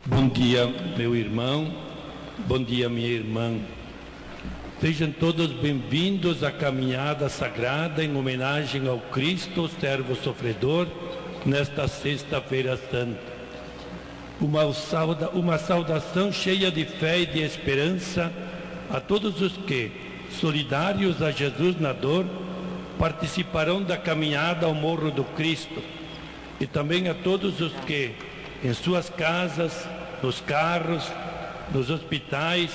Bom dia, meu irmão, bom dia, minha irmã. Sejam todos bem-vindos à caminhada sagrada em homenagem ao Cristo, servo sofredor, nesta Sexta-feira Santa. Uma saudação cheia de fé e de esperança a todos os que, solidários a Jesus na dor, participarão da caminhada ao Morro do Cristo, e também a todos os que, em suas casas, nos carros, nos hospitais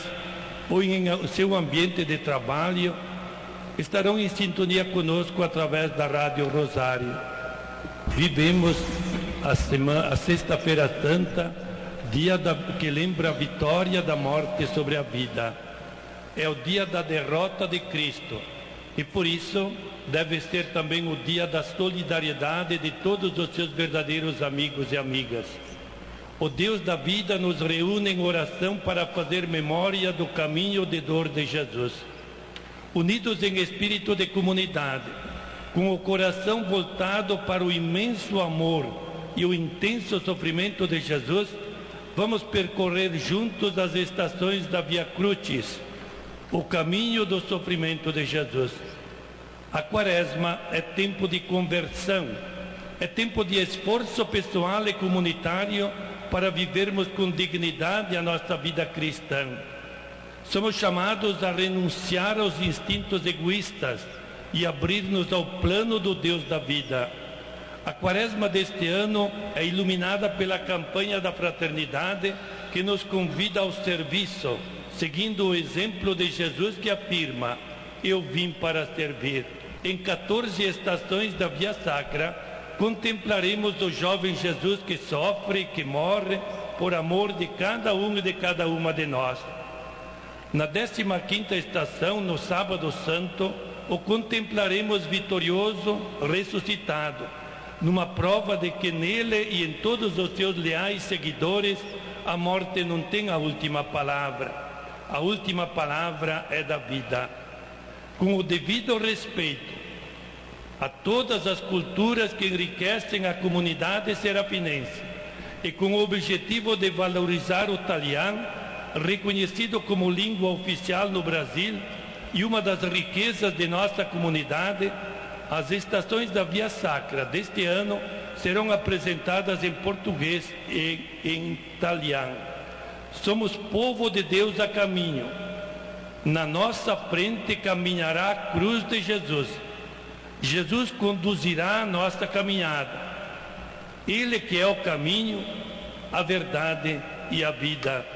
ou em seu ambiente de trabalho, estarão em sintonia conosco através da Rádio Rosário. Vivemos a Sexta-feira Santa, dia que lembra a vitória da morte sobre a vida. É o dia da derrota de Cristo e por isso deve ser também o dia da solidariedade de todos os seus verdadeiros amigos e amigas. O Deus da vida nos reúne em oração para fazer memória do caminho de dor de Jesus. Unidos em espírito de comunidade, com o coração voltado para o imenso amor e o intenso sofrimento de Jesus, vamos percorrer juntos as estações da Via Crucis, o caminho do sofrimento de Jesus. A Quaresma é tempo de conversão, é tempo de esforço pessoal e comunitário para vivermos com dignidade a nossa vida cristã. Somos chamados a renunciar aos instintos egoístas e abrir-nos ao plano do Deus da vida. A Quaresma deste ano é iluminada pela campanha da fraternidade que nos convida ao serviço, seguindo o exemplo de Jesus que afirma: eu vim para servir. Em 14 estações da Via Sacra, contemplaremos o jovem Jesus que sofre e que morre por amor de cada um e de cada uma de nós. Na 15ª estação, no Sábado Santo, o contemplaremos vitorioso, ressuscitado, numa prova de que nele e em todos os seus leais seguidores, a morte não tem a última palavra. A última palavra é da vida. Com o devido respeito a todas as culturas que enriquecem a comunidade serapinense e com o objetivo de valorizar o italiano, reconhecido como língua oficial no Brasil e uma das riquezas de nossa comunidade, as estações da Via Sacra deste ano serão apresentadas em português e em italiano. Somos povo de Deus a caminho. Na nossa frente caminhará a cruz de Jesus. Jesus conduzirá a nossa caminhada. Ele que é o caminho, a verdade e a vida.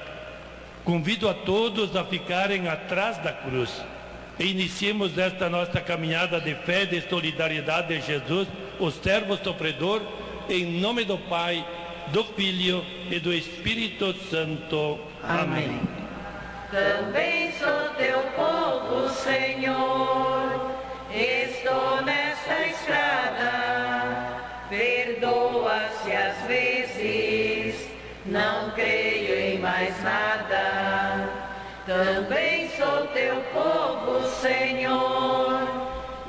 Convido a todos a ficarem atrás da cruz e iniciemos esta nossa caminhada de fé e de solidariedade de Jesus, o servo sofredor, em nome do Pai, do Filho e do Espírito Santo. Amém. Também sou teu povo, Senhor. Estou nesta estrada, perdoa se às vezes não creio em mais nada. Também sou teu povo, Senhor.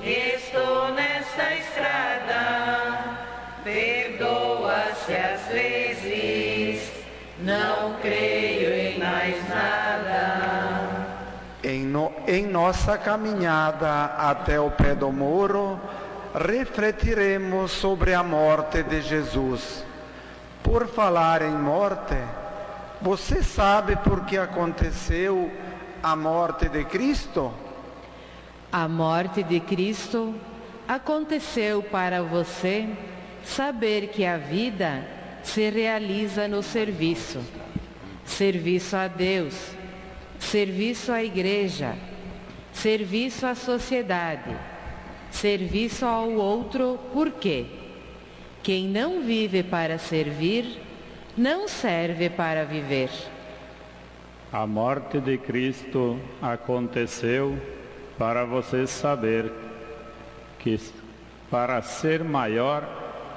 Estou nesta estrada, perdoa se às vezes não creio em mais nada. em nossa caminhada até o pé do morro, refletiremos sobre a morte de Jesus. Por falar em morte, você sabe por que aconteceu a morte de Cristo? A morte de Cristo aconteceu para você saber que a vida se realiza no serviço. Serviço a Deus, serviço à igreja, serviço à sociedade, serviço ao outro. Por quê? Quem não vive para servir, não serve para viver. A morte de Cristo aconteceu para você saber que para ser maior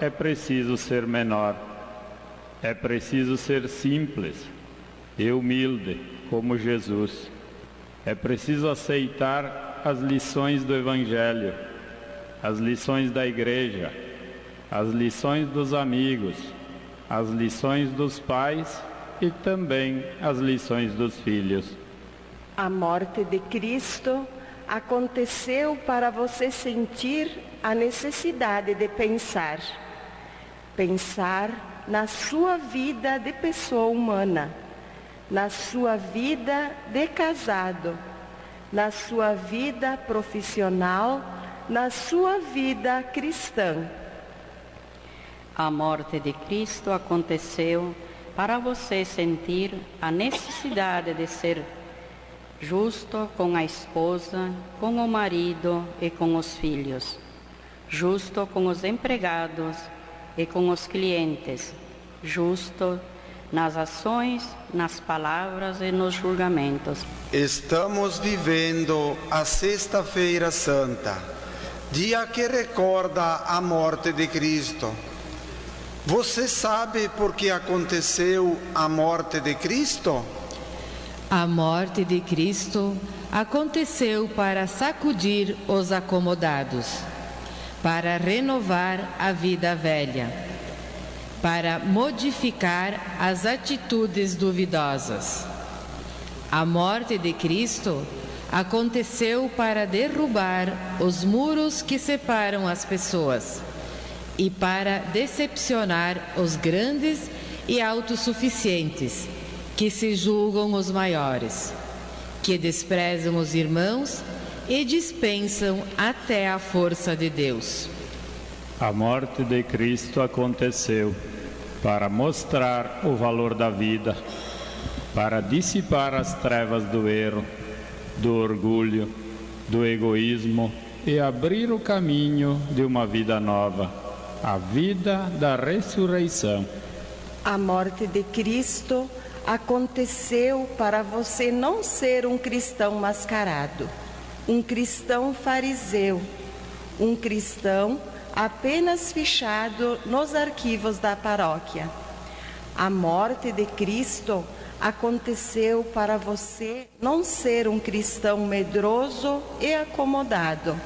é preciso ser menor. É preciso ser simples e humilde como Jesus. É preciso aceitar as lições do Evangelho, as lições da igreja, as lições dos amigos, as lições dos pais e também as lições dos filhos. A morte de Cristo aconteceu para você sentir a necessidade de pensar. Pensar na sua vida de pessoa humana, na sua vida de casado, na sua vida profissional, na sua vida cristã. A morte de Cristo aconteceu para você sentir a necessidade de ser justo com a esposa, com o marido e com os filhos, justo com os empregados e com os clientes, justo nas ações, nas palavras e nos julgamentos. Estamos vivendo a Sexta-feira Santa, dia que recorda a morte de Cristo. Você sabe por que aconteceu a morte de Cristo? A morte de Cristo aconteceu para sacudir os acomodados, para renovar a vida velha, para modificar as atitudes duvidosas. A morte de Cristo aconteceu para derrubar os muros que separam as pessoas e para decepcionar os grandes e autossuficientes, que se julgam os maiores, que desprezam os irmãos e dispensam até a força de Deus. A morte de Cristo aconteceu para mostrar o valor da vida, para dissipar as trevas do erro, do orgulho, do egoísmo e abrir o caminho de uma vida nova, a vida da ressurreição. A morte de Cristo aconteceu para você não ser um cristão mascarado, um cristão fariseu, um cristão apenas fichado nos arquivos da paróquia. A morte de Cristo aconteceu para você não ser um cristão medroso e acomodado.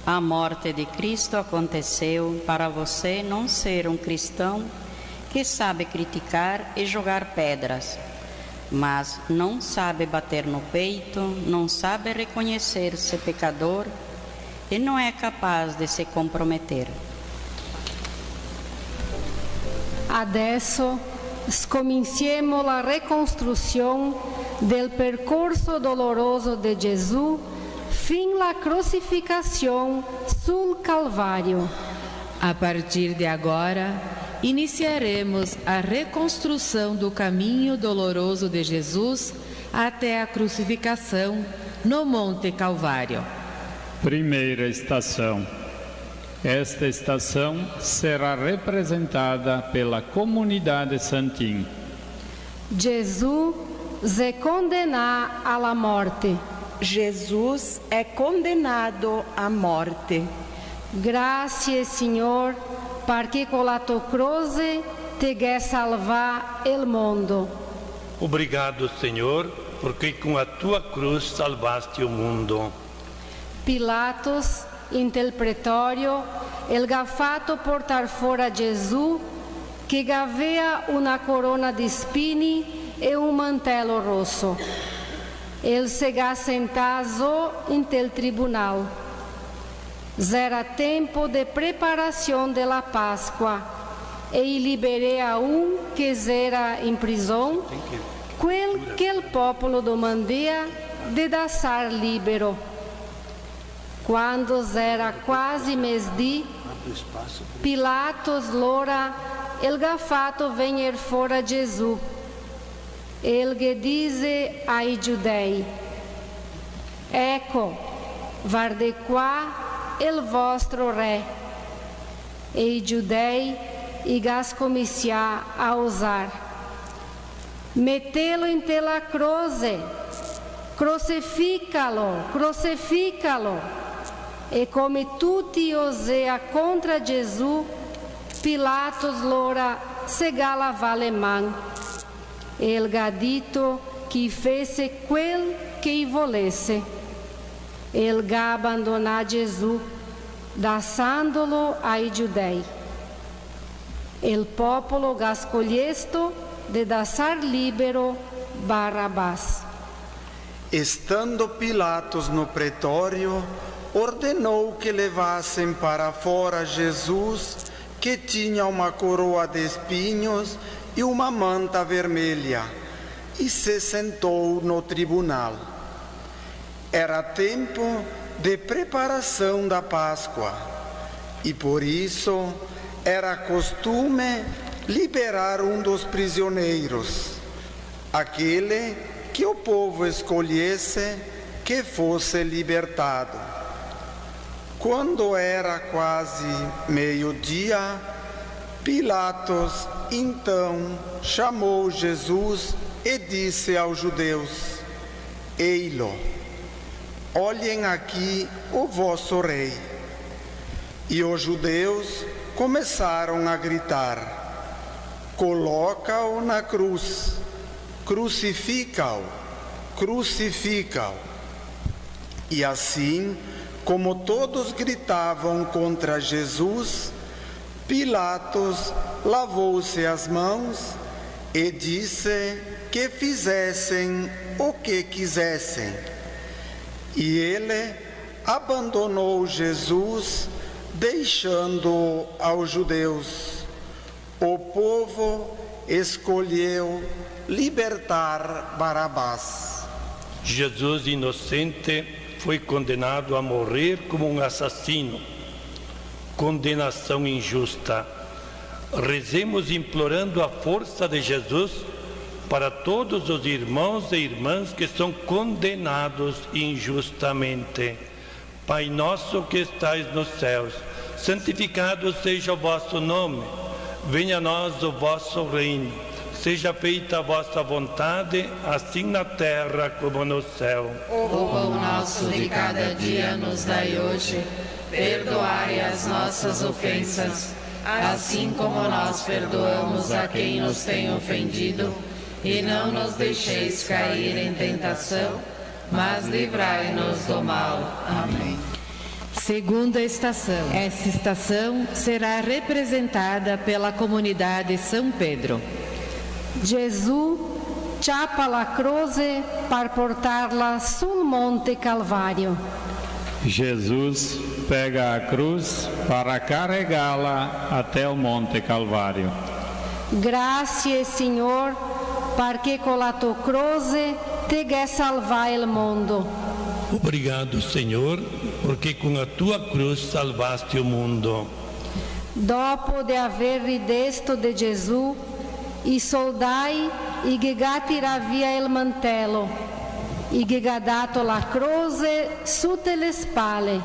A morte de Cristo aconteceu para você não ser um cristão que sabe criticar e jogar pedras, mas não sabe bater no peito, não sabe reconhecer-se pecador e não é capaz de se comprometer. Adesso scominciamo la ricostruzione del percorso doloroso di Gesù fino alla crucificazione sul Calvário. A partir de agora, iniciaremos a reconstrução do caminho doloroso de Jesus até a crucificação no Monte Calvário. Primeira estação. Esta estação será representada pela comunidade Santim. Gesù se condena alla morte. Jesus é condenado à morte. Grazie, Signor, perché con la tua croce te che salvar il mondo. Obrigado, Senhor, porque com a tua cruz salvaste o mundo. Pilatos interpretou il fatto portar fora Gesù che aveva una corona di spini e un mantello rosso. ele será sentado em tel tribunal. Era tempo de preparação de la Páscoa, e liberei a que era em prisão, quel que o popolo domandia de deixar libero. Quando era quase mesdi, Pilatos lora el gafato venir fora Jesus. Ele dice ai giudei: Ecco, varde qua il vostro re. E i giudei igas comicia a usar: Metelo in te la croce, crucificalo, crucificalo. E come tutti osea contra Jesus, Pilatos lora segala vale man. El gadito que fece quel que volesse. El ga abandonar Jesus, daçando-lo ai giudei. El popolo ga escolhesto de deixar libero Barrabás. Estando Pilatos no pretório, ordenou que levassem para fora Jesus, que tinha uma coroa de espinhos e uma manta vermelha, e se sentou no tribunal. Era tempo de preparação da Páscoa, e por isso era costume liberar um dos prisioneiros, aquele que o povo escolhesse que fosse libertado. Quando era quase meio-dia, Pilatos então chamou Jesus e disse aos judeus: Ei-lo, olhem aqui o vosso rei. E os judeus começaram a gritar: Coloca-o na cruz, crucifica-o, crucifica-o. E assim, como todos gritavam contra Jesus, Pilatos lavou-se as mãos e disse que fizessem o que quisessem. E ele abandonou Jesus, deixando aos judeus. O povo escolheu libertar Barrabás. Jesus inocente foi condenado a morrer como um assassino. Condenação injusta. Rezemos implorando a força de Jesus para todos os irmãos e irmãs que são condenados injustamente. Pai nosso que estais nos céus, santificado seja o vosso nome. Venha a nós o vosso reino. Seja feita a vossa vontade, assim na terra como no céu. O pão nosso de cada dia nos dai hoje. Perdoai as nossas ofensas, assim como nós perdoamos a quem nos tem ofendido. E não nos deixeis cair em tentação, mas livrai-nos do mal. Amém. Segunda estação. Esta estação será representada pela comunidade São Pedro. Jesus chapa la croce para portarla sul monte Calvário. Jesus pega a cruz para carregá-la até o Monte Calvário. Grazie, Senhor, porque con la tua croce te quer salvar il mondo. Obrigado, Senhor, porque com a tua cruz salvaste o mundo. Dopo de aver ridesto de Jesus, i soldai i che tira via il mantello, i che dato la croce sotto le spalle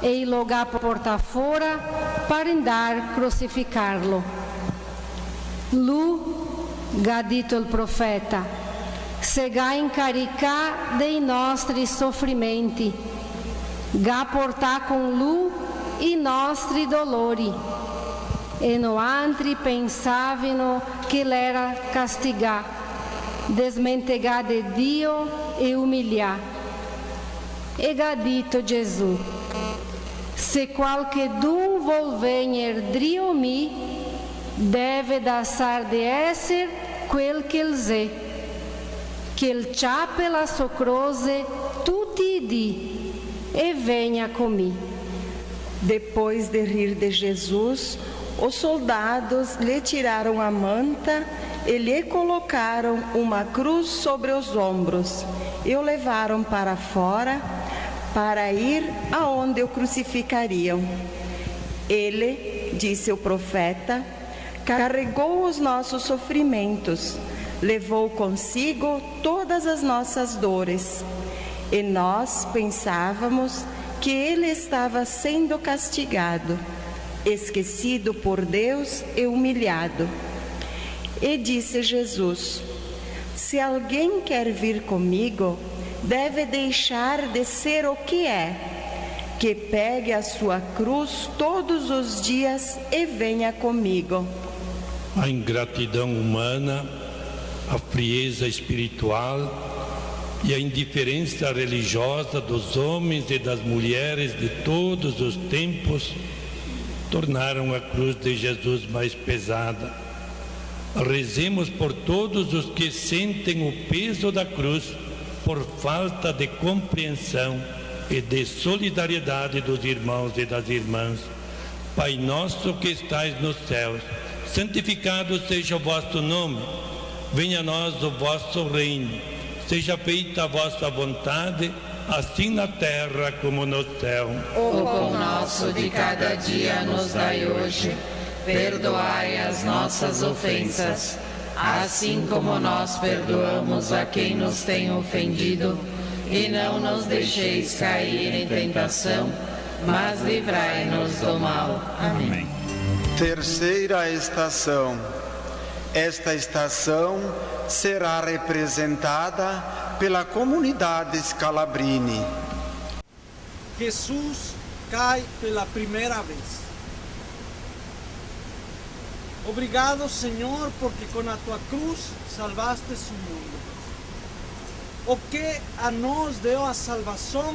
e lo porta fora per andare a crucificarlo. Lu, ha dito il profeta, se ga incarica dei nostri soffrimenti, ga porta con lui i nostri dolori. E no altri pensavano che l'era castigar, desmentegar de Dio e umilhar. E ha dito Gesù: se qualchedun vol venir drio mi, deve deixar de esser quel que ele é. che il ciappe la sua croce tutti i dì e venha comigo. Depois de rir de Jesus, os soldados lhe tiraram a manta e lhe colocaram uma cruz sobre os ombros e o levaram para fora para ir aonde o crucificariam. Ele, disse o profeta, carregou os nossos sofrimentos, levou consigo todas as nossas dores. E nós pensávamos que ele estava sendo castigado, esquecido por Deus e humilhado. E disse Jesus: se alguém quer vir comigo, deve deixar de ser o que é, que pegue a sua cruz todos os dias e venha comigo. A ingratidão humana, a frieza espiritual e a indiferença religiosa dos homens e das mulheres de todos os tempos tornaram a cruz de Jesus mais pesada. Rezemos por todos os que sentem o peso da cruz por falta de compreensão e de solidariedade dos irmãos e das irmãs. Pai nosso que estais nos céus, santificado seja o vosso nome. Venha a nós o vosso reino. Seja feita a vossa vontade, assim na terra como no céu. O pão nosso de cada dia nos dai hoje. Perdoai as nossas ofensas, assim como nós perdoamos a quem nos tem ofendido. E não nos deixeis cair em tentação, mas livrai-nos do mal. Amém. Terceira estação. Esta estação será representada pela comunidade Scalabrini. Jesus cai pela primeira vez. Obrigado, Senhor, porque com a tua cruz salvaste o mundo. O que a nós deu a salvação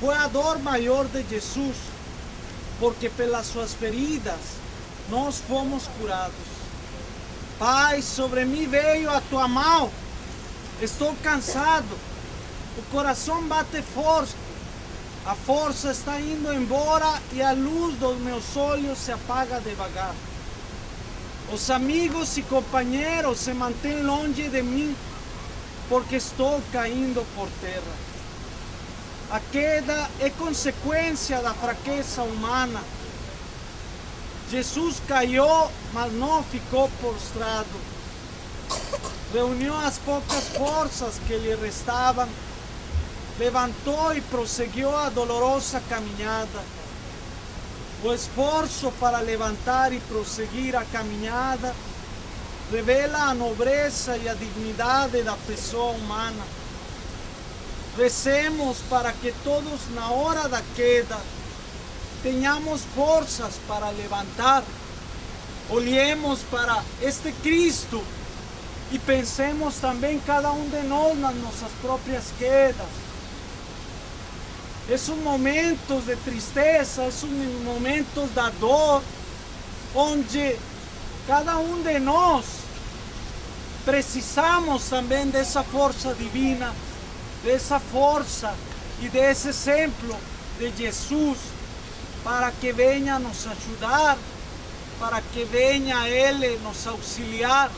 foi a dor maior de Jesus, porque pelas suas feridas nós fomos curados. Pai, sobre mim veio a tua mão. Estou cansado. O coração bate forte. A força está indo embora e a luz dos meus olhos se apaga devagar. Os amigos e companheiros se mantêm longe de mim, porque estou caindo por terra. A queda é consequência da fraqueza humana. Jesus caiu, mas não ficou prostrado. Reuniu as poucas forças que lhe restavam, levantou e prosseguiu a dolorosa caminhada. O esforço para levantar e prosseguir a caminhada revela a nobreza e a dignidade da pessoa humana. Recemos para que todos, na hora da queda, tenhamos forças para levantar. Olhemos para este Cristo e pensemos também cada um de nós nas nossas próprias quedas. Esses momentos de tristeza, esses momentos da dor, onde cada um de nós precisamos também dessa força divina, dessa força e desse exemplo de Jesus, para que venha nos ajudar, para que venha Ele nos auxiliar.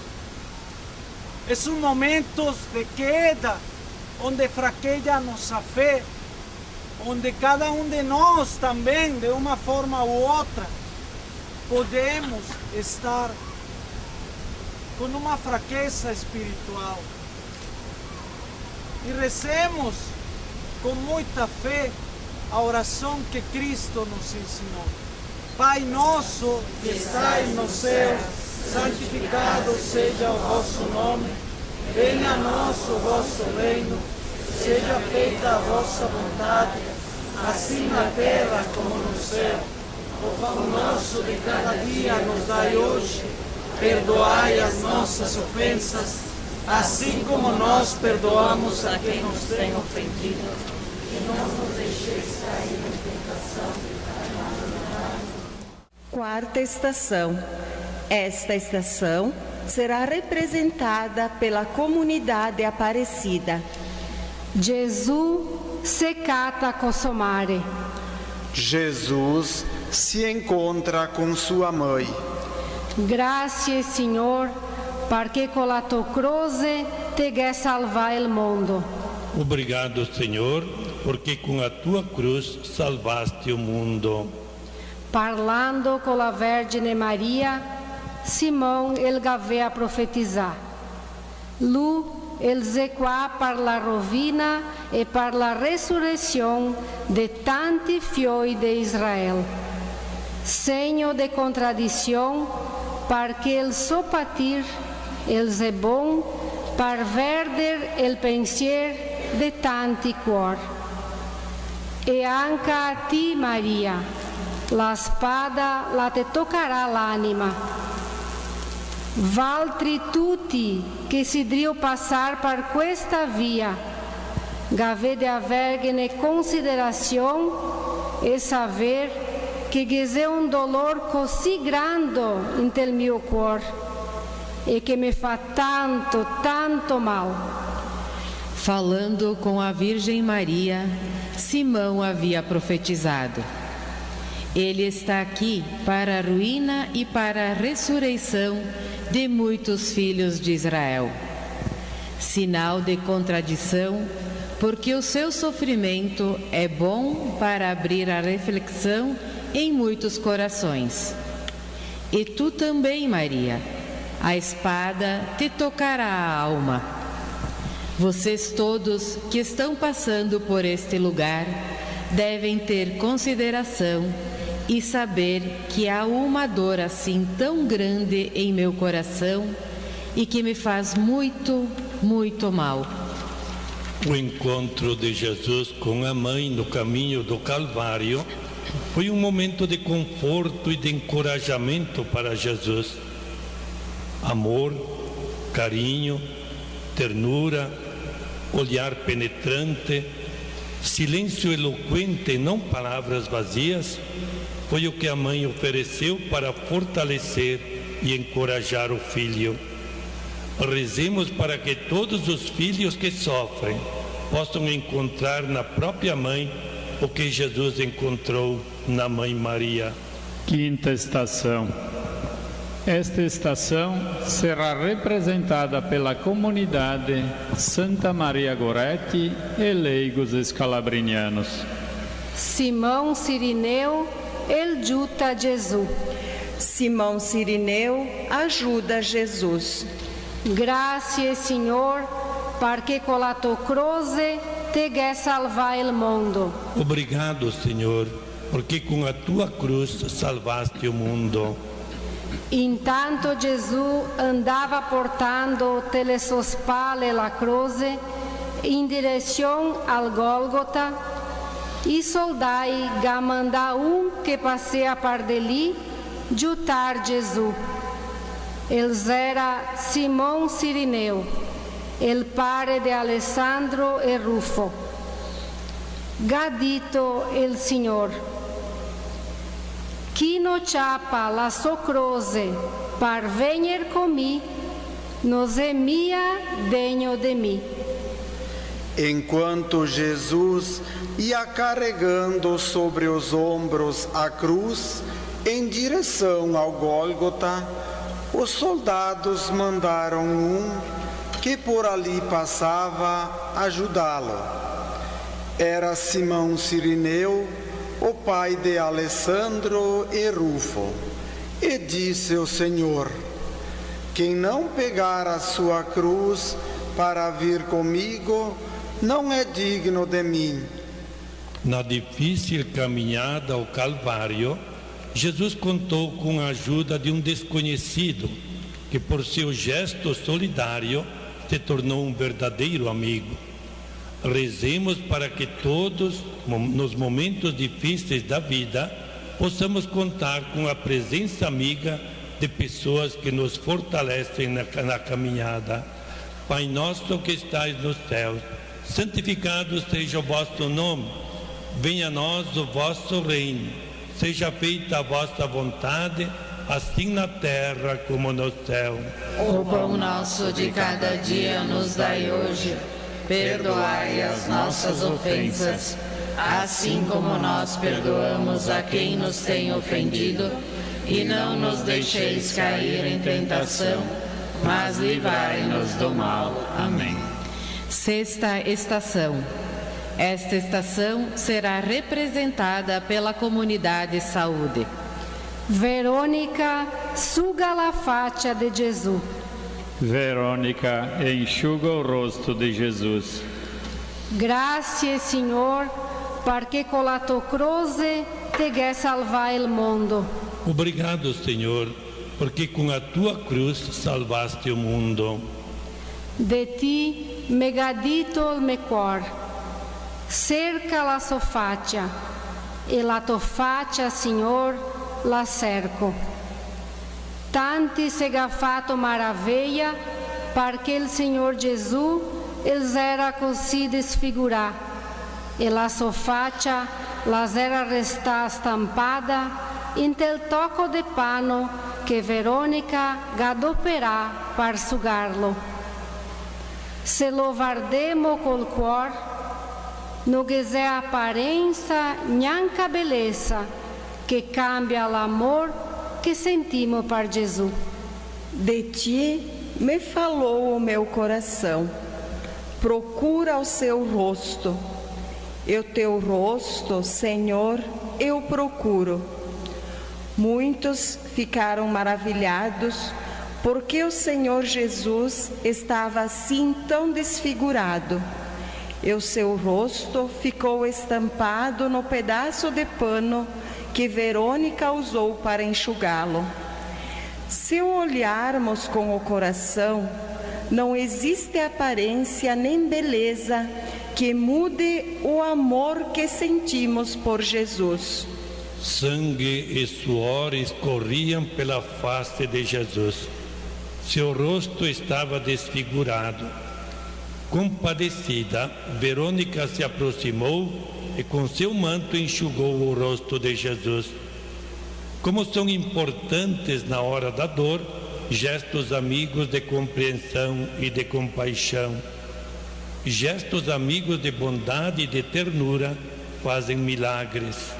Esses momentos de queda, onde fraqueja nossa fé, onde cada um de nós também, de uma forma ou outra, podemos estar com uma fraqueza espiritual. E recemos com muita fé a oração que Cristo nos ensinou. Pai nosso que estais nos céus, santificado seja o vosso nome, venha a nós o vosso reino, seja feita a vossa vontade, assim na terra como no céu. O pão nosso de cada dia nos dai hoje, perdoai as nossas ofensas, assim como nós perdoamos a quem nos tem ofendido. E não nos deixeis cair em tentação. Quarta estação. Esta estação será representada pela comunidade Aparecida. Gesù se cata con sua mare. Jesus se encontra com sua mãe. Grazie, Signor, perché con la tua croce te che salvar il mondo. Obrigado, Senhor, porque com a tua cruz salvaste o mundo. Parlando con la Vergine Maria, Simão ele gavea profetizar. Lui ele qua per la rovina e per la resurreição de tanti fioi de Israel. Segno de contradição, porque el so patir, el é bom, per verder el pensier de tanti cuor. E anche a ti, Maria, la spada la te toccarà l'anima. Valtri tutti che si drio passar per questa via, gavede avergene consideração e saber que é dolor così grande intel mio cor e que me fa tanto, tanto mal. Falando com a Virgem Maria, Simão havia profetizado: Ele está aqui para a ruína e para a ressurreição de muitos filhos de Israel. Sinal de contradição, porque o seu sofrimento é bom para abrir a reflexão em muitos corações. E tu também, Maria, a espada te tocará a alma. Vocês todos que estão passando por este lugar devem ter consideração e saber que há uma dor assim tão grande em meu coração e que me faz muito, muito mal. O encontro de Jesus com a mãe no caminho do Calvário foi um momento de conforto e de encorajamento para Jesus. Amor, carinho, ternura, olhar penetrante, silêncio eloquente e não palavras vazias, foi o que a mãe ofereceu para fortalecer e encorajar o filho. Rezemos para que todos os filhos que sofrem possam encontrar na própria mãe o que Jesus encontrou na Mãe Maria. Quinta estação. Esta estação será representada pela comunidade Santa Maria Goretti e leigos escalabrinianos. Simão Sirineu, ele ajuda Jesus. Simão Sirineu ajuda Jesus. Grazie, Signor, perché con la tua croce te che salvar il mondo. Obrigado, Senhor, porque com a tua cruz salvaste o mundo. Intanto Gesù andava portando tele sue spalle la croce in direzione al Golgota. I soldai gamanda che passea par de lì giutar Gesù. Eles era Simão Sirineu, el pare de Alessandro e Rufo. Gadito el Signor. Chi no chapa la sua croce par venir comi, nos é mia degno de mim. Enquanto Jesus ia carregando sobre os ombros a cruz em direção ao Gólgota, os soldados mandaram que por ali passava ajudá-lo. Era Simão Sirineu, o pai de Alessandro e Rufo. E disse o Senhor: quem não pegar a sua cruz para vir comigo, não é digno de mim. Na difícil caminhada ao Calvário, Jesus contou com a ajuda de um desconhecido, que por seu gesto solidário se tornou um verdadeiro amigo. Rezemos para que todos, nos momentos difíceis da vida, possamos contar com a presença amiga de pessoas que nos fortalecem na caminhada. Pai nosso que estais nos céus, santificado seja o vosso nome. Venha a nós o vosso reino. Seja feita a vossa vontade, assim na terra como no céu. O pão nosso de cada dia nos dai hoje. Perdoai as nossas ofensas, assim como nós perdoamos a quem nos tem ofendido. E não nos deixeis cair em tentação, mas livrai-nos do mal. Amém. Sexta estação. Esta estação será representada pela comunidade saúde. Verônica suga la faccia de Jesus. Verônica enxuga o rosto de Jesus. Grazie, Signor, perché con la tua croce te che salvai il mondo. Obrigado, Senhor, porque com a tua cruz salvaste o mundo. De ti me gadito il mio cuore, cerca la sua faccia, e la tua faccia, Signor, la cerco. Tanti se ha fatto maraviglia, perché il Signor Gesù era così desfigurato, e la sua faccia la era restata stampada in tel tocco de pano che Verônica gadoperà per sugarlo. Se lo guardemo col cuore, non è apparenza neanche bellezza che cambia l'amor que sentimos para Jesus. De ti me falou o meu coração, procura o seu rosto. E o teu rosto, Senhor, eu procuro. Muitos ficaram maravilhados, porque o Senhor Jesus estava assim tão desfigurado. E o seu rosto ficou estampado no pedaço de pano que Verônica usou para enxugá-lo. Se o olharmos com o coração, não existe aparência nem beleza que mude o amor que sentimos por Jesus. Sangue e suor escorriam pela face de Jesus. Seu rosto estava desfigurado. Compadecida, Verônica se aproximou e com seu manto enxugou o rosto de Jesus. Como são importantes na hora da dor, gestos amigos de compreensão e de compaixão. Gestos amigos de bondade e de ternura fazem milagres.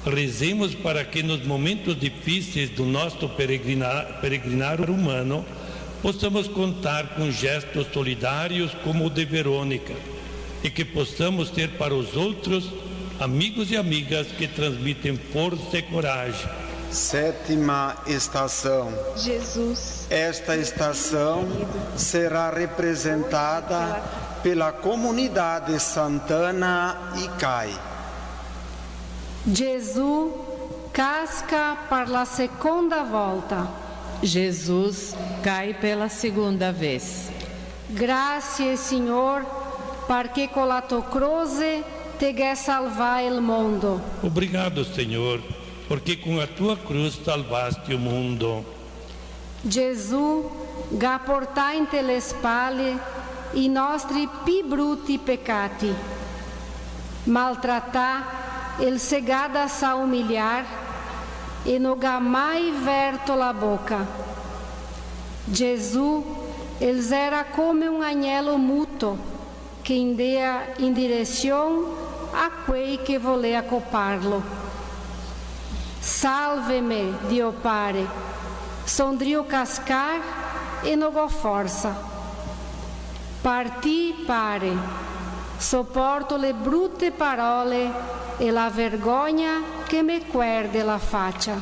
Rezemos para que nos momentos difíceis do nosso peregrinar humano possamos contar com gestos solidários como o de Verônica e que possamos ter para os outros amigos e amigas que transmitem força e coragem. Sétima estação. Jesus. Esta estação será representada pela comunidade Santana e CAI. Jesus casca para la segunda volta. Jesus cai pela segunda vez. Grazie, Signor, perché con la tua croce te che salvai il mondo. Obrigado, Senhor, porque com a tua cruz salvaste o mundo. Gesù ga portai in te le spalle i nostri più brutti peccati. Maltrattà il segada sa umiliar e non ha mai verto la boca. Gesù era come un agnello muto che andava in direzione a quei che voleva coparlo. Salve-me, Dio Pare, sondrio cascar e non ho forza. Parti, Pare, sopporto le brutte parole e la vergogna che mi guarda la faccia.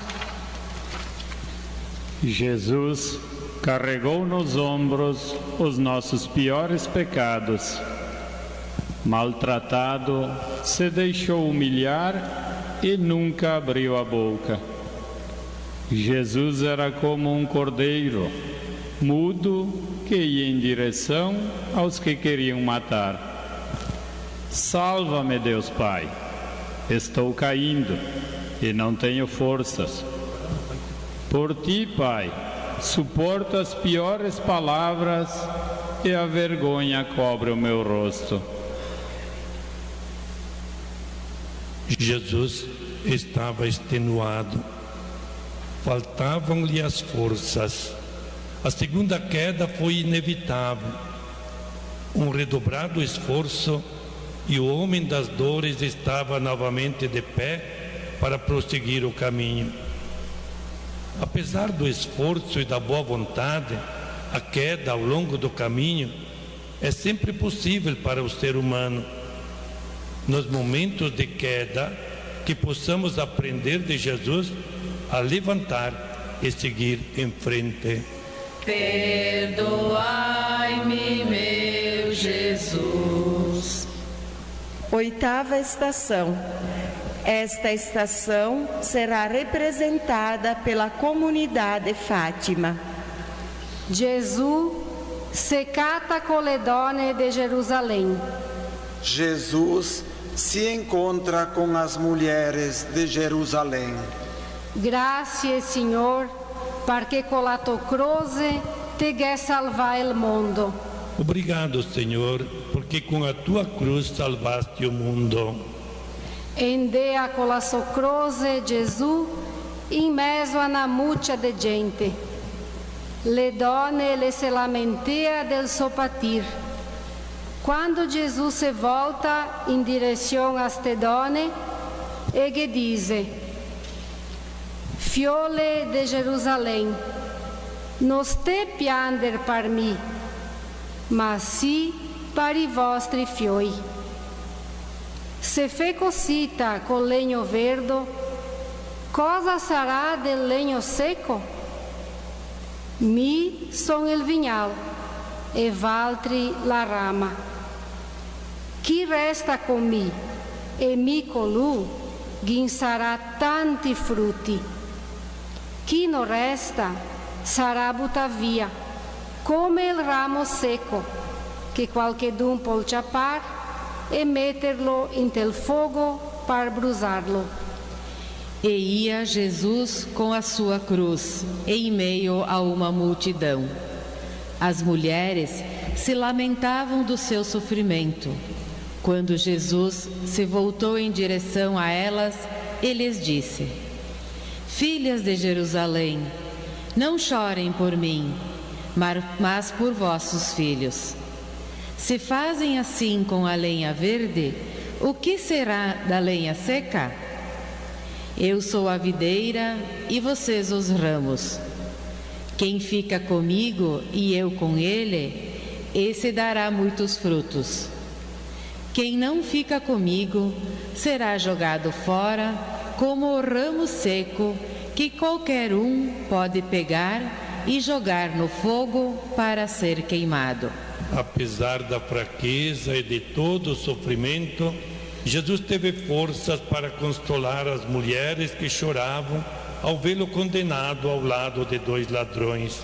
Jesus carregou nos ombros os nossos piores pecados. Maltratado, se deixou humilhar e nunca abriu a boca. Jesus era como um cordeiro, mudo, que ia em direção aos que queriam matar. Salva-me, Deus Pai. Estou caindo e não tenho forças. Por ti, Pai, suporto as piores palavras e a vergonha cobre o meu rosto. Jesus estava extenuado. Faltavam-lhe as forças. A segunda queda foi inevitável. Um redobrado esforço e o homem das dores estava novamente de pé para prosseguir o caminho. Apesar do esforço e da boa vontade, a queda ao longo do caminho é sempre possível para o ser humano. Nos momentos de queda, que possamos aprender de Jesus a levantar e seguir em frente. Perdoai-me, meu Jesus. Oitava estação. Esta estação será representada pela comunidade Fátima. Jesus se cata con le donne de Jerusalém. Jesus se encontra com as mulheres de Jerusalém. Grazie, Signor, perché con la tua croce te che salvai il mondo. Obrigado, Senhor, porque com a tua cruz salvaste o mundo. Endea con la sua croce Gesù in mezzo a una muccia de gente. Le donne le se lamentea del suo patir. Quando Gesù se volta in direzione a ste donne e che dice: Fiole de Jerusalém, non ste pianger per me, ma sì per i vostri fioi. Se fe cosita con legno verde, cosa sarà del legno secco? Mi son il vignal e valtri la rama. Chi resta con me e mi colù, guinzarà tanti frutti. Chi non resta sarà buttato via, come il ramo secco, che qualchedun può ciappar e metterlo in tel fogo para brusarlo. E ia Jesus com a sua cruz, em meio a uma multidão. As mulheres se lamentavam do seu sofrimento. Quando Jesus se voltou em direção a elas, ele lhes disse: Filhas de Jerusalém, não chorem por mim, mas por vossos filhos. Se fazem assim com a lenha verde, o que será da lenha seca? Eu sou a videira e vocês os ramos. Quem fica comigo e eu com ele, esse dará muitos frutos. Quem não fica comigo será jogado fora como o ramo seco que qualquer um pode pegar e jogar no fogo para ser queimado. Apesar da fraqueza e de todo o sofrimento, Jesus teve forças para consolar as mulheres que choravam ao vê-lo condenado ao lado de dois ladrões.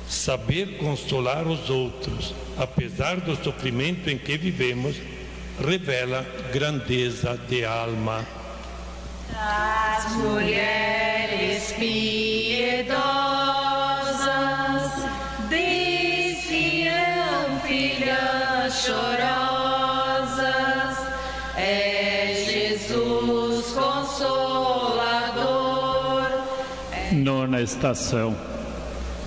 Saber consolar os outros, apesar do sofrimento em que vivemos, revela grandeza de alma. As mulheres piedosas de Sião, filhas chorosas, é Jesus Consolador. Nona estação.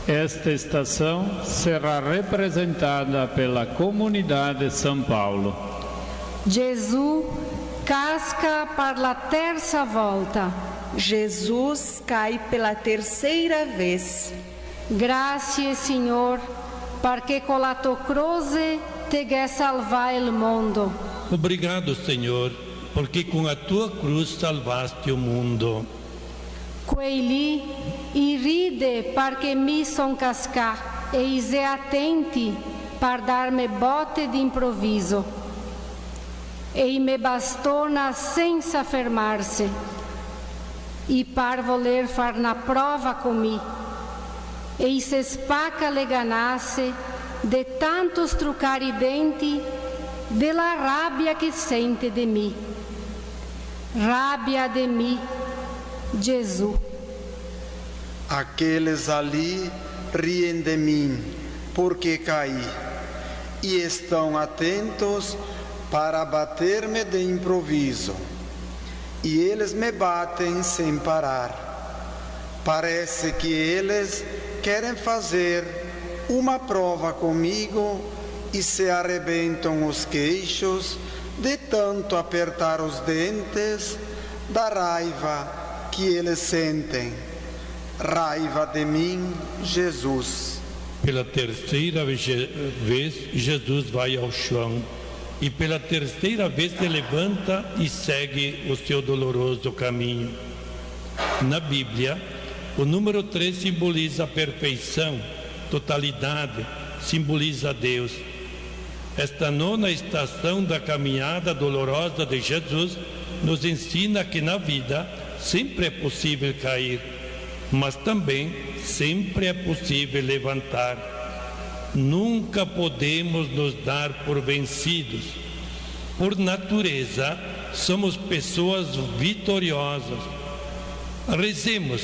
Esta estação será representada pela comunidade São Paulo. Jesus casca para la terza volta. Jesus cai pela terceira vez. Grazie, Signor, perché con la tua croce te che salvai il mondo. Obrigado, Senhor, porque com a tua cruz salvaste o mundo. Quelli irride perché mi son cascà e ise attenti per darmi botte d'improvviso. E me bastona senza fermarsi, e par voler far na prova con me, e se spacca le ganasse de tanto struccare i denti della rabbia che sente de me. Rabbia de me, Gesù. Aqueles ali riem de mim, porque caí, e estão atentos para bater-me de improviso, e eles me batem sem parar. Parece que eles querem fazer uma prova comigo e se arrebentam os queixos de tanto apertar os dentes da raiva que eles sentem. Raiva de mim, Jesus. Pela terceira vez, Jesus vai ao chão e pela terceira vez se levanta e segue o seu doloroso caminho. Na Bíblia, o número 3 simboliza a perfeição, totalidade, simboliza Deus. Esta nona estação da caminhada dolorosa de Jesus nos ensina que na vida sempre é possível cair, mas também sempre é possível levantar. Nunca podemos nos dar por vencidos. Por natureza, somos pessoas vitoriosas. Rezemos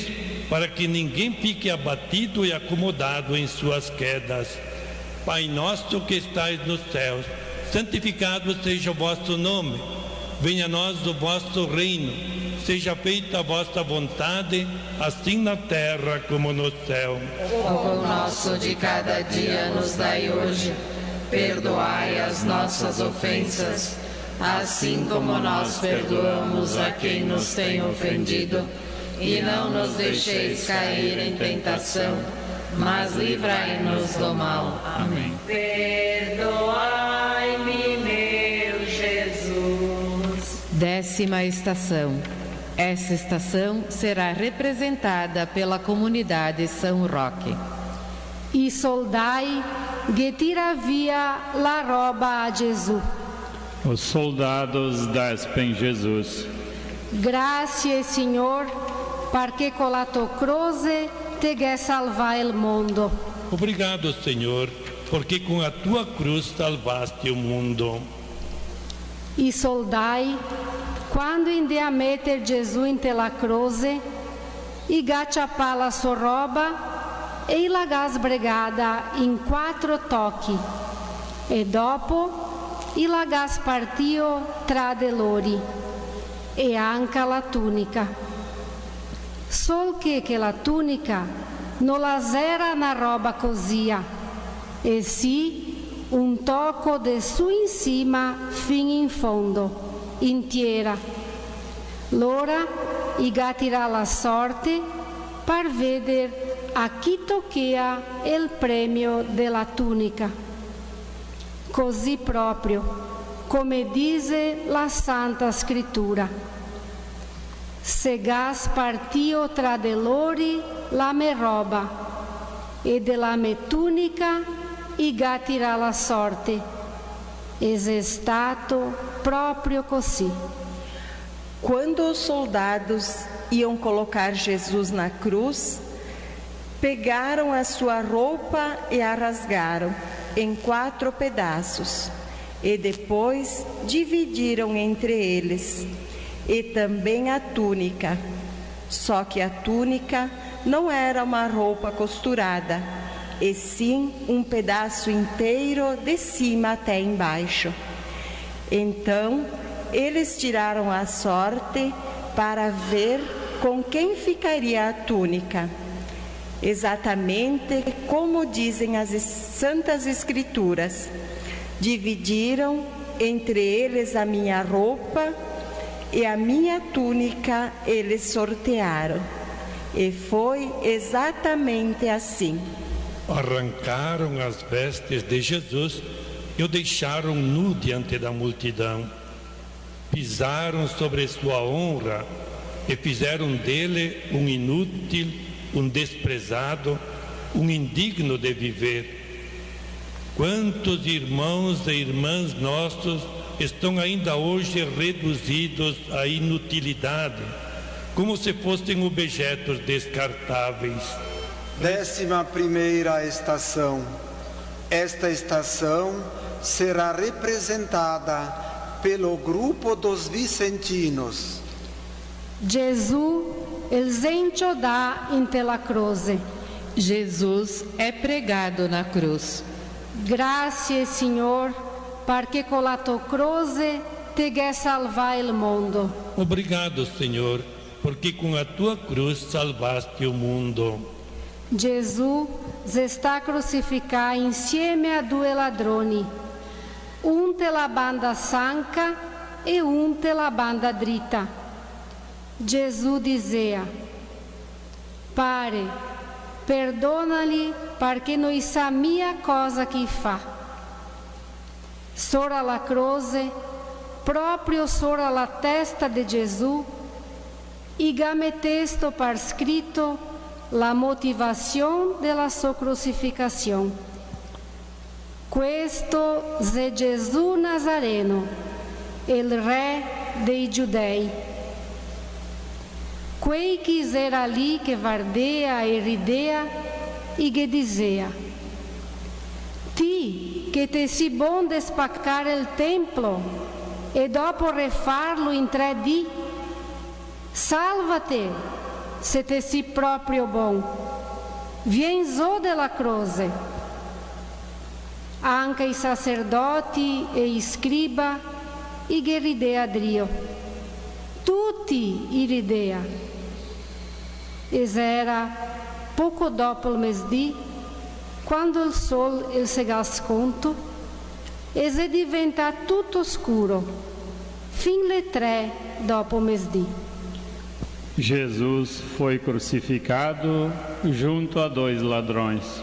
para que ninguém fique abatido e acomodado em suas quedas. Pai nosso que estais nos céus, santificado seja o vosso nome. Venha a nós o vosso reino. Seja feita a vossa vontade, assim na terra como no céu. O pão nosso de cada dia nos dai hoje. Perdoai as nossas ofensas, assim como nós perdoamos a quem nos tem ofendido. E não nos deixeis cair em tentação, mas livrai-nos do mal. Amém. Perdoai-me, meu Jesus. 10ª estação. Essa estação será representada pela comunidade São Roque. I soldai che tira via la roba a Gesù. Os soldados despem Jesus. Grazie, Signor, perché con la tua croce te che salvai il mondo. Obrigado, Senhor, porque com a tua cruz salvaste o mundo. I soldai, quando inde a meter Gesù in te la croce, i gacciapà la sua roba e la gas bregada in 4 tocchi, e dopo i la gas partio tra de lori, e anche la tunica. Sol che la tunica non la era na roba cosia, e sì un tocco de su in cima fin in fondo, intera. L'ora i gattirà la sorte per vedere a chi tocchea il premio della tunica. Così proprio, come dice la Santa Scrittura. Se gas partio tra de lori la me roba, e della me tunica i gattirà la sorte. Es stato proprio così. Quando os soldados iam colocar Jesus na cruz, pegaram a sua roupa e a rasgaram em 4 pedaços, e depois dividiram entre eles, e também a túnica. Só que a túnica não era uma roupa costurada, e sim um pedaço inteiro de cima até embaixo. Então, eles tiraram a sorte para ver com quem ficaria a túnica. Exatamente como dizem as Santas Escrituras. Dividiram entre eles a minha roupa e a minha túnica eles sortearam. E foi exatamente assim. Arrancaram as vestes de Jesus e o deixaram nu diante da multidão. Pisaram sobre sua honra e fizeram dele um inútil, um desprezado, um indigno de viver. Quantos irmãos e irmãs nossos estão ainda hoje reduzidos à inutilidade, como se fossem objetos descartáveis. 11ª estação. Esta estação será representada pelo grupo dos vicentinos. Gesù il sencio dà in te la croce. Jesus é pregado na cruz. Grazie, Signor, perché con la tua croce te che salvai il mondo. Obrigado, Senhor, porque com a tua cruz salvaste o mundo. Gesù sta crucificato insieme a due ladroni, un te la banda sanca e un te la banda dritta. Gesù dizia: Pare, perdona-lhe, perché non sa mia cosa che fa. Sora la croce, proprio sora la testa di Gesù, e game testo per scritto la motivazione della sua crucificazione. Questo è Gesù Nazareno, il re dei Giudei. Quei che era lì che vardea e ridea e che dizia: Ti che te si bon de spaccare il templo e dopo rifarlo in 3 dì, salvate se te si proprio bom, vien zo della croce. Anche i sacerdoti e i scriba e che ridea Dio, tutti i ridea. Es era poco dopo il mesdì, quando il sol si nasconto, es è diventato tutto scuro, fin le 3 dopo mesdì. Jesus foi crucificado junto a 2 ladrões,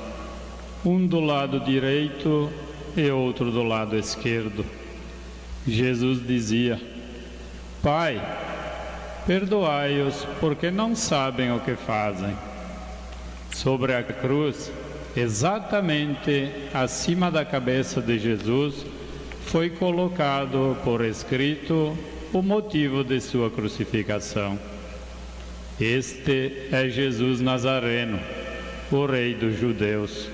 um do lado direito e outro do lado esquerdo. Jesus dizia: Pai, perdoai-os, porque não sabem o que fazem. Sobre a cruz, exatamente acima da cabeça de Jesus, foi colocado por escrito o motivo de sua crucificação. Este é Jesus Nazareno, o Rei dos Judeus.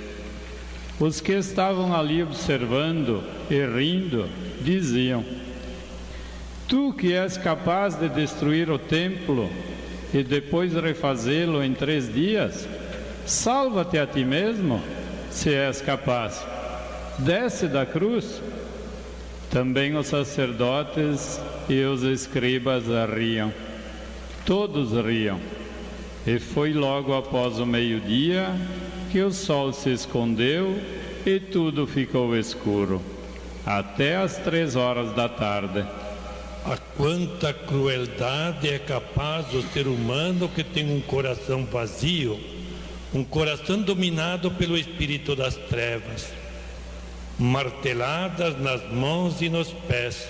Os que estavam ali observando e rindo diziam: Tu que és capaz de destruir o templo e depois refazê-lo em 3 dias, salva-te a ti mesmo, se és capaz. Desce da cruz. Também os sacerdotes e os escribas riam. Todos riam. E foi logo após o meio-dia que o sol se escondeu e tudo ficou escuro, até às 3 horas da tarde. A quanta crueldade é capaz o ser humano que tem um coração vazio, um coração dominado pelo espírito das trevas, marteladas nas mãos e nos pés,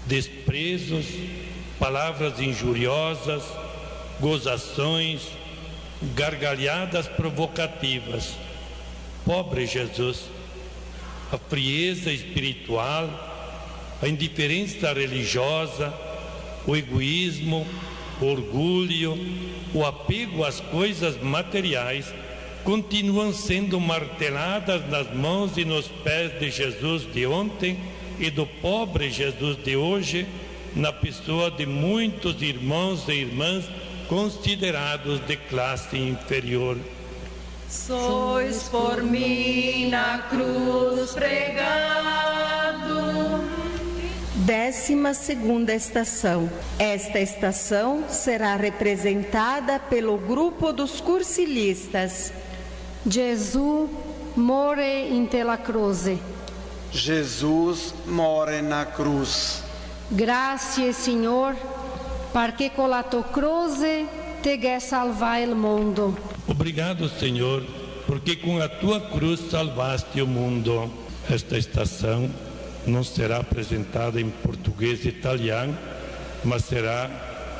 desprezos, palavras injuriosas, gozações, gargalhadas provocativas. Pobre Jesus, a frieza espiritual, a indiferença religiosa, o egoísmo, o orgulho, o apego às coisas materiais continuam sendo marteladas nas mãos e nos pés de Jesus de ontem e do pobre Jesus de hoje, na pessoa de muitos irmãos e irmãs considerados de classe inferior. Sois por mim na cruz pregado. 12ª estação. Esta estação será representada pelo grupo dos cursilistas. Gesù more in te la croce. Jesus more na cruz. Grazie, Signor, perché con la tua croce te che salvai il mondo. Obrigado, Senhor, porque com a tua cruz salvaste o mundo. Esta estação não será apresentada em português e italiano, mas será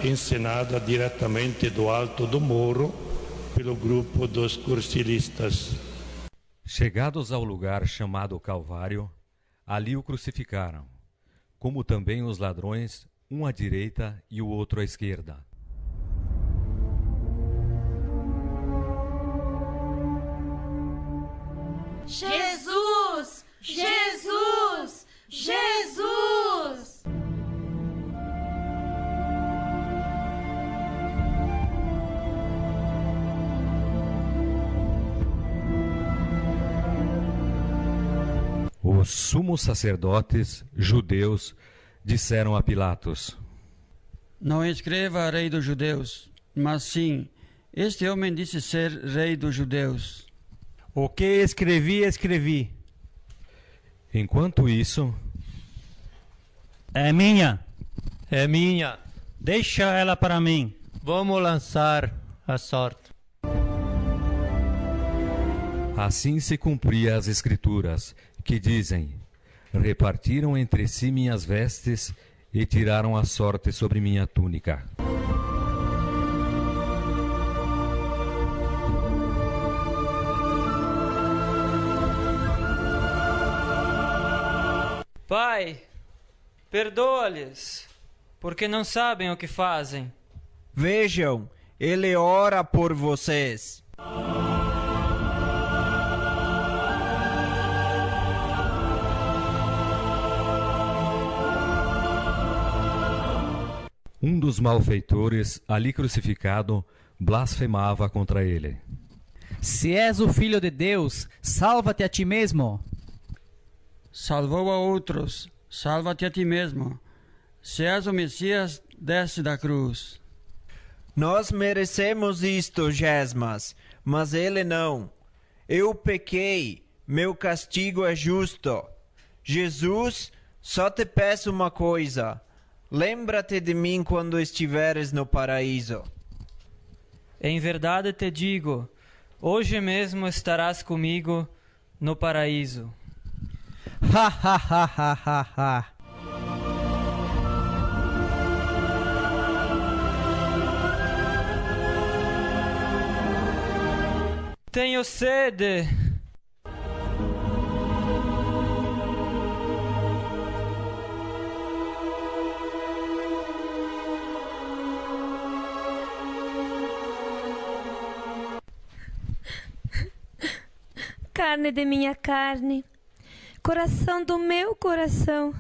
encenada diretamente do alto do morro pelo grupo dos cursilistas. Chegados ao lugar chamado Calvário, ali o crucificaram, como também os ladrões, um à direita e o outro à esquerda. Jesus! Jesus! Jesus! Os sumos sacerdotes judeus disseram a Pilatos: Não escreva rei dos judeus, mas sim, este homem disse ser rei dos judeus. O que escrevi, escrevi. Enquanto isso... É minha. É minha. Deixa ela para mim. Vamos lançar a sorte. Assim se cumpria as Escrituras, que dizem: repartiram entre si minhas vestes e tiraram a sorte sobre minha túnica. Pai, perdoa-lhes, porque não sabem o que fazem. Vejam, ele ora por vocês. Um dos malfeitores, ali crucificado, blasfemava contra ele. Se és o Filho de Deus, salva-te a ti mesmo. Salvou a outros, salva-te a ti mesmo. Se és o Messias, desce da cruz. Nós merecemos isto, Gesmas, mas ele não. Eu pequei, meu castigo é justo. Jesus, só te peço uma coisa. Lembra-te de mim quando estiveres no paraíso. Em verdade te digo, hoje mesmo estarás comigo no paraíso. Ha, ha, ha, ha, ha, ha. Tenho sede. Carne de minha carne, coração do meu coração.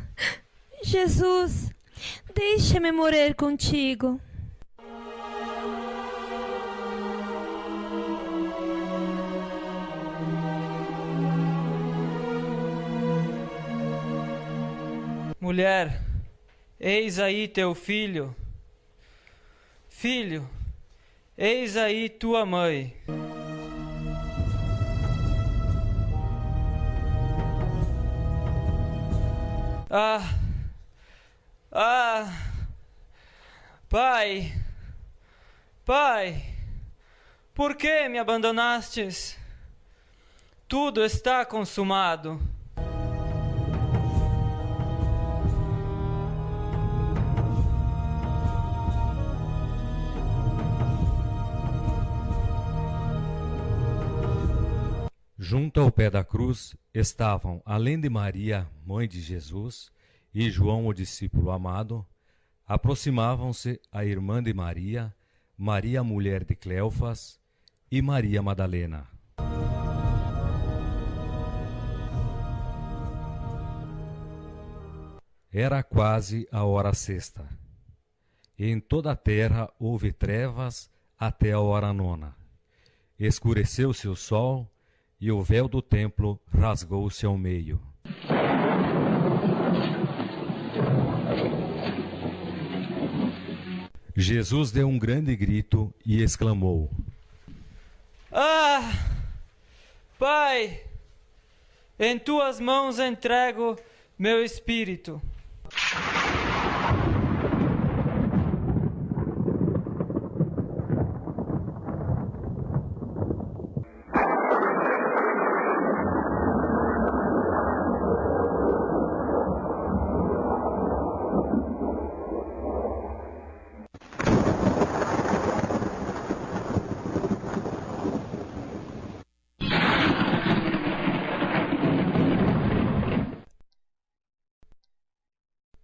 Jesus, deixa-me morrer contigo. Mulher, eis aí teu filho. Filho, eis aí tua mãe. Pai, Pai, por que me abandonastes? Tudo está consumado. Junto ao pé da cruz estavam, além de Maria, mãe de Jesus, e João, o discípulo amado, aproximavam-se a irmã de Maria, Maria, mulher de Cleofas, e Maria Madalena. Era quase a hora sexta. E em toda a terra houve trevas até a hora nona. Escureceu-se o sol, e o véu do templo rasgou-se ao meio. Jesus deu um grande grito e exclamou: Pai, em tuas mãos entrego meu espírito.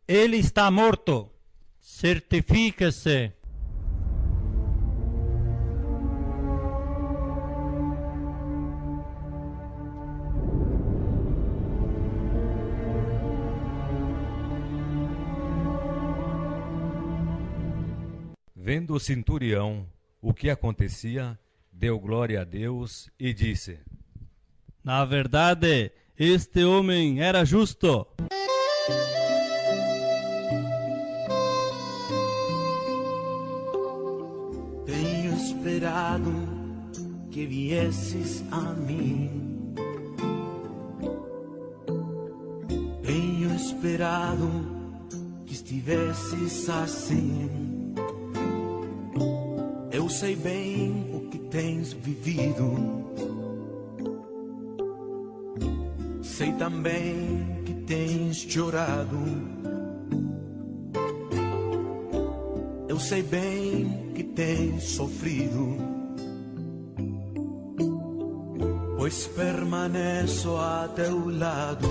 Ele está morto. Certifique-se. Vendo o centurião o que acontecia, deu glória a Deus e disse: Na verdade, este homem era justo. esperado que viesses a mim. Tenho esperado que estivesses assim. Eu sei bem o que tens vivido. Sei também que tens chorado. Eu sei bem que tens sofrido, pois permaneço a teu lado.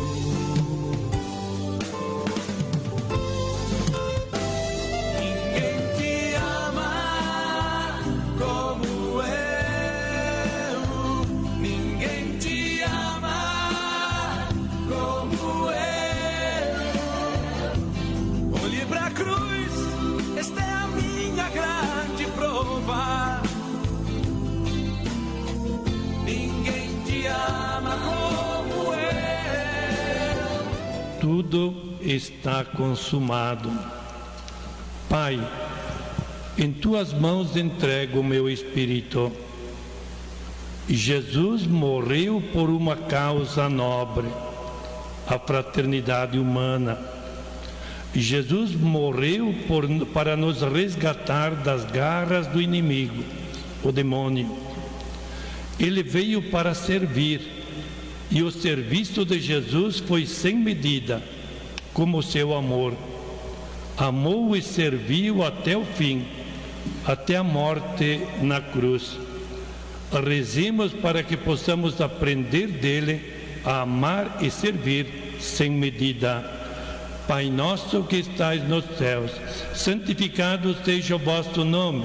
Tudo está consumado. Pai, em tuas mãos entrego o meu espírito. Jesus morreu por uma causa nobre, a fraternidade humana. Jesus morreu para nos resgatar das garras do inimigo, o demônio. Ele veio para servir. E o serviço de Jesus foi sem medida, como o seu amor. Amou e serviu até o fim, até a morte na cruz. Rezemos para que possamos aprender dele a amar e servir sem medida. Pai nosso que estais nos céus, santificado seja o vosso nome.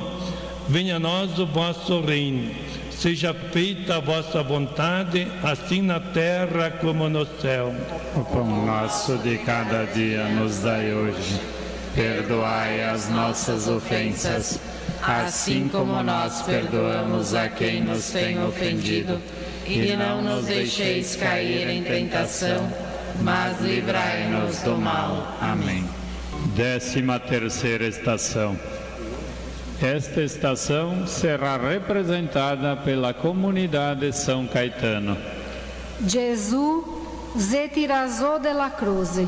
Venha a nós o vosso reino. Seja feita a vossa vontade, assim na terra como no céu. O pão nosso de cada dia nos dai hoje. Perdoai as nossas ofensas, assim como nós perdoamos a quem nos tem ofendido. E não nos deixeis cair em tentação, mas livrai-nos do mal. Amém. 13ª estação. Esta estação será representada pela comunidade São Caetano. Jesus se tirou da cruz.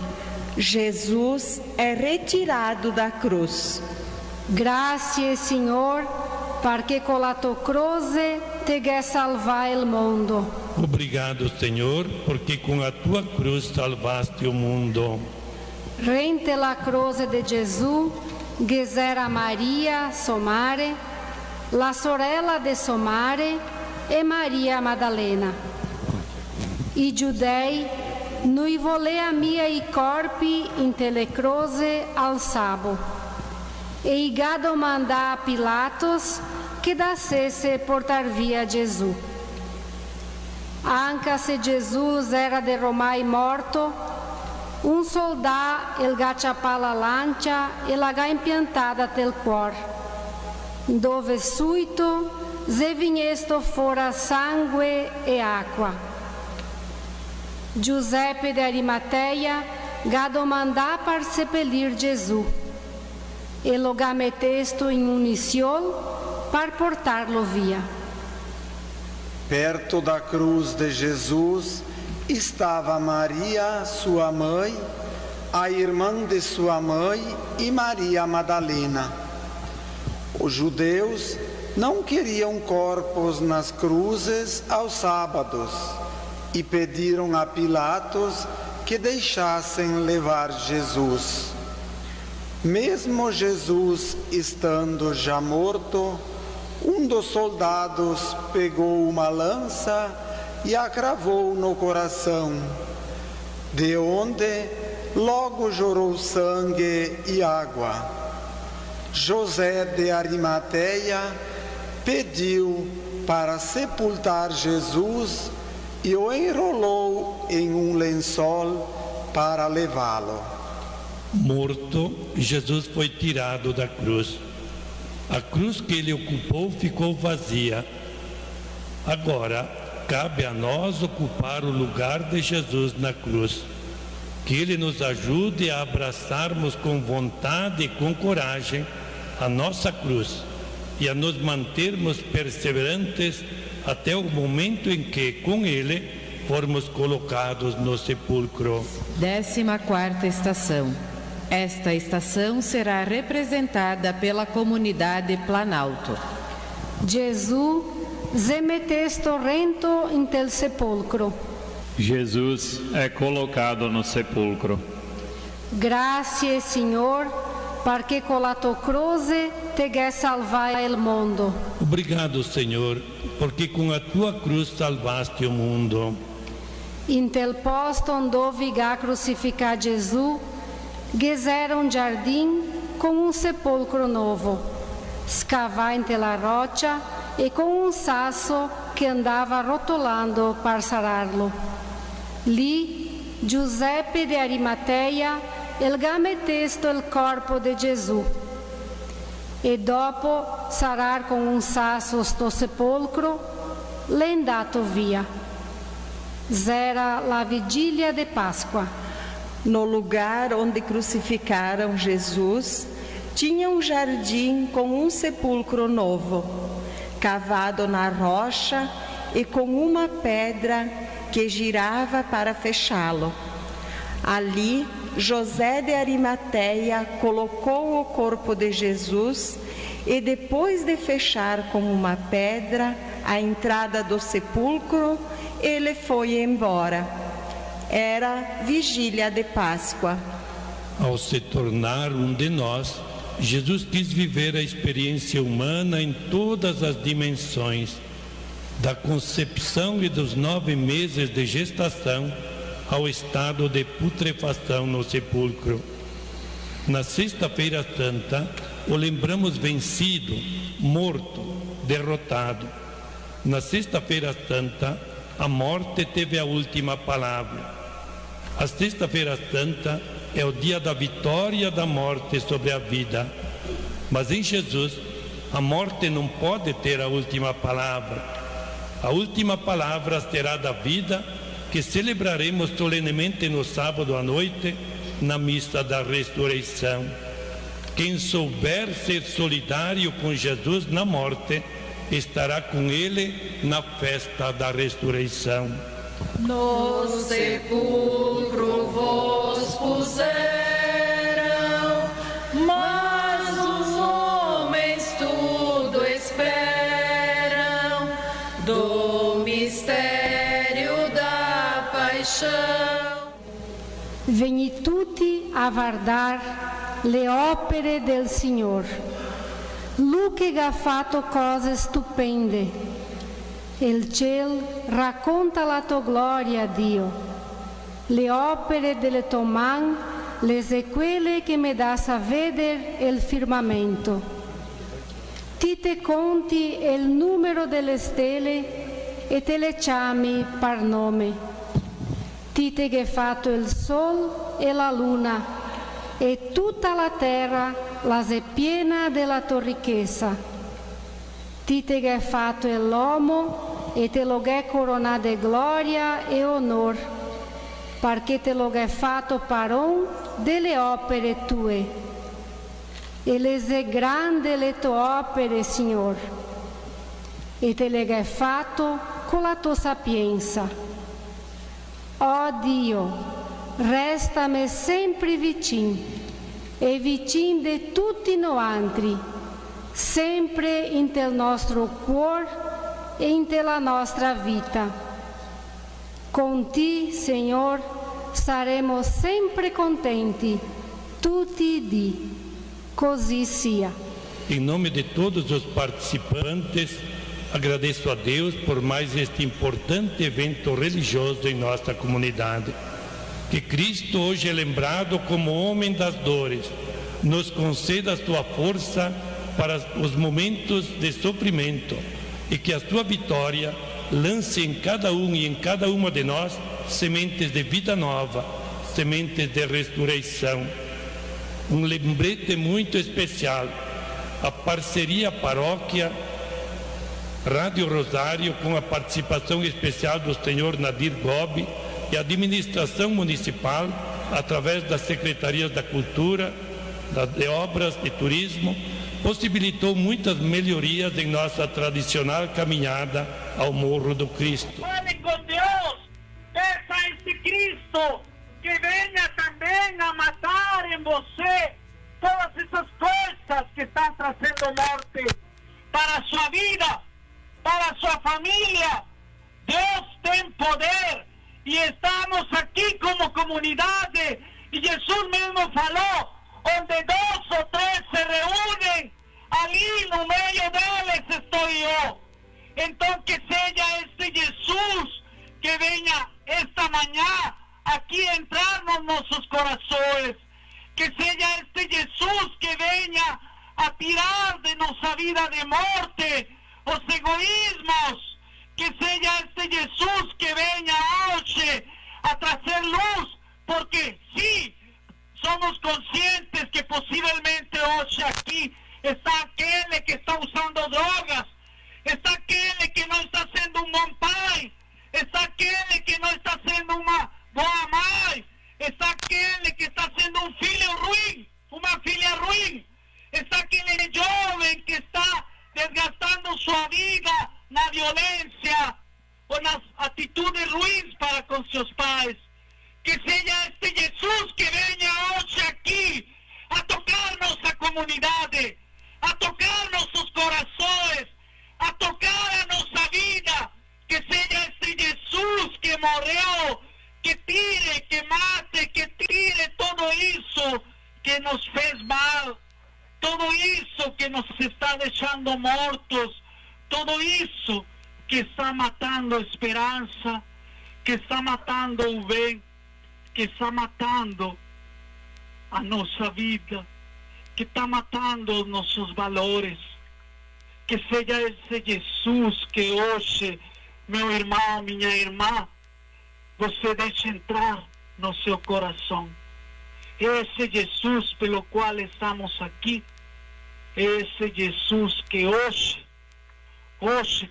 Jesus é retirado da cruz. Grazie, Senhor, porque com a tua cruz te quer salvar o mundo. Obrigado, Senhor, porque com a tua cruz salvaste o mundo. Rente a cruz de Jesus, Gesera Maria, sua mare, la sorella de sua mare e Maria Madalena. I giudei noi volea mia i corpi in tele croce alzabo, e i gado mandà a Pilatos che da se portar via Gesù. Anche se Gesù era de Romai morto, un soldà il gacciapà la lancia e la ga impiantata tel cuor, dove subito se vignesto fora sangue e acqua. Giuseppe de Arimateia ga domandà per sepelir Gesù e lo ga metesto in un niciol per portarlo via. Perto da cruz de Jesus estava Maria, sua mãe, a irmã de sua mãe e Maria Madalena. Os judeus não queriam corpos nas cruzes aos sábados e pediram a Pilatos que deixassem levar Jesus. Mesmo Jesus estando já morto, um dos soldados pegou uma lança e a cravou no coração, de onde logo jorrou sangue e água. José de Arimateia pediu para sepultar Jesus e o enrolou em um lençol para levá-lo. Morto, Jesus foi tirado da cruz. A cruz que ele ocupou ficou vazia. Agora, cabe a nós ocupar o lugar de Jesus na cruz. Que Ele nos ajude a abraçarmos com vontade e com coragem a nossa cruz e a nos mantermos perseverantes até o momento em que, com Ele, formos colocados no sepulcro. 14ª estação. Esta estação será representada pela comunidade Planalto. Gesù se mettesto rento in tel sepolcro. Jesus é colocado no sepulcro. Grazie, Signor, perché con la tua croce te che salvai il mondo. Obrigado, Senhor, porque com a tua cruz salvaste o mundo. In tel posto dove ga crucificar Gesù, era um jardim com sepolcro novo, scavai in la roccia e com sasso que andava rotolando para sararlo. Lì Giuseppe de Arimateia el gametesto il corpo de Gesù. E dopo sarar com sasso sto sepolcro, l'è andato via. Era la vigília de Páscoa. No lugar onde crucificaram Jesus, tinha um jardim com sepulcro novo, cavado na rocha e com uma pedra que girava para fechá-lo. Ali, José de Arimateia colocou o corpo de Jesus e, depois de fechar com uma pedra a entrada do sepulcro, ele foi embora. Era vigília de Páscoa. Ao se tornar um de nós, Jesus quis viver a experiência humana em todas as dimensões, da concepção e dos 9 meses de gestação ao estado de putrefação no sepulcro. Na Sexta-feira Santa, o lembramos vencido, morto, derrotado. Na Sexta-feira Santa, a morte teve a última palavra. A Sexta-feira Santa é o dia da vitória da morte sobre a vida. Mas em Jesus, a morte não pode ter a última palavra. A última palavra será da vida, que celebraremos solenemente no sábado à noite, na missa da ressurreição. Quem souber ser solidário com Jesus na morte, estará com Ele na festa da ressurreição. No sepulcro vos puseram, mas os homens tudo esperam do mistério da paixão. Veni tutti a guardar le opere del Signor. Lui che ha fatto cose stupende. Il cielo racconta la tua gloria, Dio. Le opere delle tue mani, le sequele che mi dà a vedere il firmamento. Ti te conti il numero delle stelle e te le chiami per nome. Ti te che hai fatto il sole e la luna e tutta la terra la è piena della tua ricchezza. Ti te che hai fatto l'uomo e te lo hai coronato di gloria e onore, perché te lo hai fatto paron delle opere tue. E le è grande le tue opere, Signor, e te le hai fatto con la tua sapienza. Oh Dio, restami sempre vicino, e vicino di tutti noi altri, sempre in tel nostro cuore e in la nostra vita. Con ti, Signor, saremo sempre contenti, tutti i dì. Così sia. Em nome de todos os participantes, agradeço a Deus por mais este importante evento religioso em nossa comunidade. Que Cristo, hoje é lembrado como homem das dores, nos conceda a sua força para os momentos de sofrimento e que a sua vitória lance em cada um e em cada uma de nós sementes de vida nova, sementes de ressurreição. Um lembrete muito especial, a parceria Paróquia Rádio Rosário, com a participação especial do senhor Nadir Gobi e a administração municipal, através das secretarias da Cultura, de Obras, de Turismo, possibilitou muitas melhorias em nossa tradicional caminhada ao Morro do Cristo. Fale com Deus, peça a este Cristo que venha também a matar em você todas essas coisas que estão trazendo morte para a sua vida, para a sua família. Deus tem poder e estamos aqui como comunidade e Jesus mesmo falou, onde 2 ou 3 se reúnem, ali no meio deles estou eu. Então que seja este Jesus que venha esta manhã aqui entrar nos nossos corações, que seja este Jesus que venha a tirar de nossa vida de morte os egoísmos, que seja este Jesus que venha hoje a trazer luz, porque sim, somos conscientes que possivelmente hoje aqui está aquele que está usando drogas, está aquele que não está sendo um bom pai, está aquele que não está sendo uma boa mãe, está aquele que está sendo um filho ruim, uma filha ruim, está aquele jovem que está desgastando sua vida na violência ou nas atitudes ruins para com seus pais. Que seja este Jesus que venha hoje aqui a tocar nossa comunidade, a tocar nossos corações, a tocar a nossa vida. Que seja este Jesus que morreu, que tire, que mate, que tire tudo isso que nos fez mal, tudo isso que nos está deixando mortos, tudo isso que está matando a esperança, que está matando o bem, que está matando a nossa vida, que está matando os nossos valores. Que seja esse Jesus que hoje, meu irmão, minha irmã, você deixa entrar no seu coração. Esse Jesus pelo qual estamos aqui, esse Jesus que hoje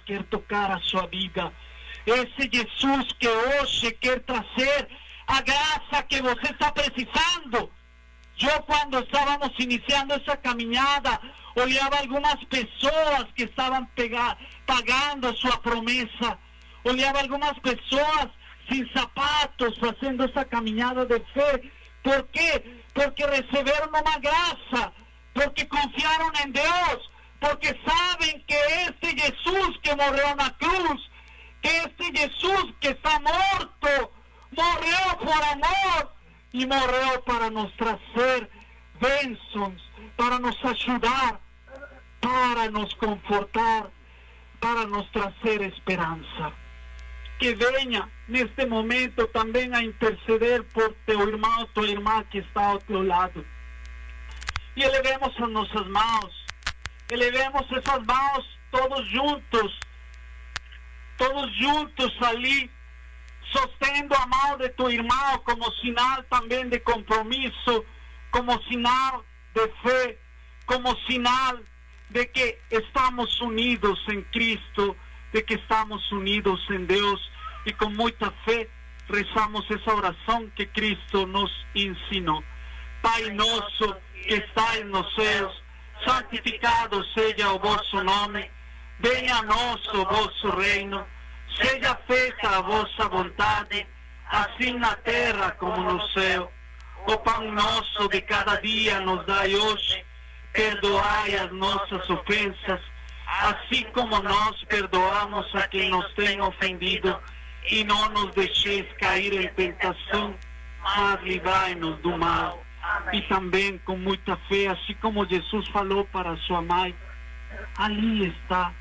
quer tocar a sua vida, esse Jesus que hoje quer trazer a graça que você está precisando. Eu, quando estávamos iniciando essa caminhada, olhava algumas pessoas que estavam pagando a sua promessa, olhava algumas pessoas sem sapatos fazendo essa caminhada de fé. Por quê? Porque receberam uma graça, porque confiaram em Deus, porque sabem que este Jesus que morreu na cruz, que este Jesus que está morto, morreu por amor e morreu para nos trazer bênçãos, para nos ajudar, para nos confortar, para nos trazer esperança. Que venha neste momento também a interceder por teu irmão, tua irmã que está ao teu lado. E elevemos as nossas mãos, elevemos essas mãos todos juntos ali, sostendo a mão de tu irmão como sinal também de compromisso, como sinal de fé, como sinal de que estamos unidos em Cristo, de que estamos unidos em Deus, e com muita fé rezamos essa oração que Cristo nos ensinou. Pai nosso que estais nos céus, santificado seja o vosso nome, venha a nós o vosso reino, seja feita a vossa vontade, assim na terra como no céu. O pão nosso de cada dia nos dai hoje, perdoai as nossas ofensas, assim como nós perdoamos a quem nos tem ofendido, e não nos deixeis cair em tentação, mas livrai-nos do mal. E também com muita fé, assim como Jesus falou para sua mãe, ali está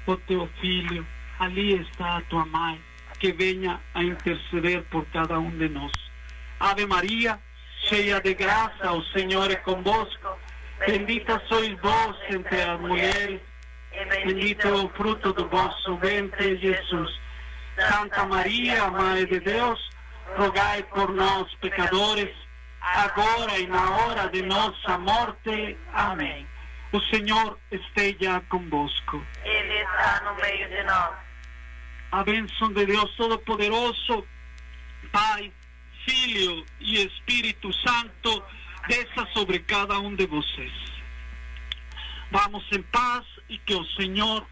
o teu filho, ali está a tua mãe, que venha a interceder por cada um de nós. Ave Maria, cheia de graça, o Senhor é convosco, bendita sois vós entre as mulheres, bendito é o fruto do vosso ventre, Jesus. Santa Maria, Mãe de Deus, rogai por nós, pecadores, agora e na hora de nossa morte. Amém. O Senhor esteja convosco. Ele está no meio de nós. A bênção de Deus Todo-Poderoso, Pai, Filho e Espírito Santo, desça sobre cada um de vocês. Vamos em paz e que o Senhor